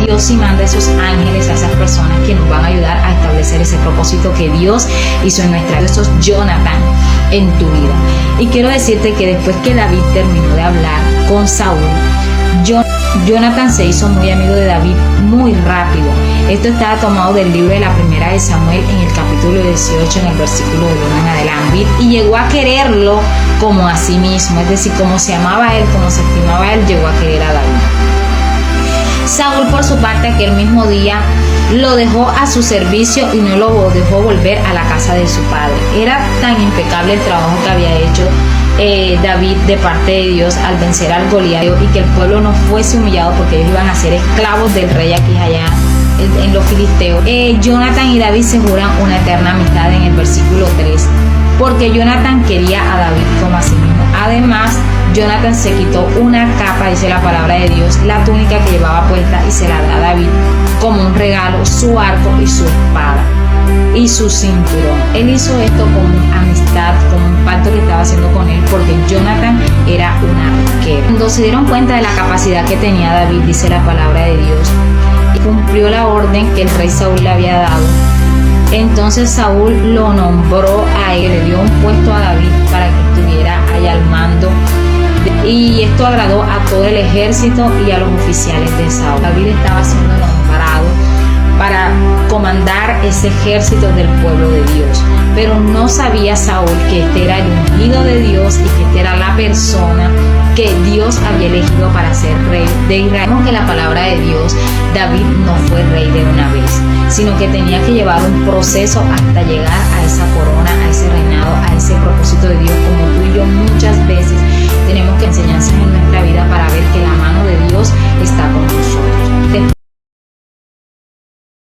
Dios y manda esos ángeles a esas personas que nos van a ayudar a establecer ese propósito que Dios hizo en nuestra vida. Eso es Jonathan en tu vida. Y quiero decirte que después que David terminó de hablar con Saúl, Jonathan se hizo muy amigo de David muy rápido. Esto estaba tomado del libro de la primera de Samuel en el capítulo 18, en el versículo del 1 en adelante. Y llegó a quererlo como a sí mismo, es decir, como se amaba a él, como se estimaba a él, llegó a querer a David. Saúl, por su parte, aquel mismo día lo dejó a su servicio y no lo dejó volver a la casa de su padre. Era tan impecable el trabajo que había hecho David de parte de Dios al vencer al Goliat, y que el pueblo no fuese humillado porque ellos iban a ser esclavos del rey aquí allá en los filisteos. Jonathan y David se juran una eterna amistad en el versículo 3, porque Jonathan quería a David como a sí mismo. Además, Jonathan se quitó una capa, dice la palabra de Dios, la túnica que llevaba puesta, y se la da a David como un regalo, su arco y su espada y su cinturón. Él hizo esto como amistad, como un pacto que estaba haciendo con él, porque Jonathan era un arquero. Cuando se dieron cuenta de la capacidad que tenía David, dice la palabra de Dios, y cumplió la orden que el rey Saúl le había dado, entonces Saúl lo nombró a él, le dio un puesto a David para que estuviera ahí al mando, y esto agradó a todo el ejército y a los oficiales de Saúl. David estaba siendo nombrado para comandar ese ejército del pueblo de Dios, pero no sabía Saúl que este era el ungido de Dios y que esta era la persona que Dios había elegido para ser rey de Israel. Vemos que la palabra de Dios, David no fue rey de una vez, sino que tenía que llevar un proceso hasta llegar a esa corona, a ese reinado, a ese propósito de Dios, como tú y yo muchas veces tenemos que enseñanzas en nuestra vida para ver que la mano de Dios está con nosotros.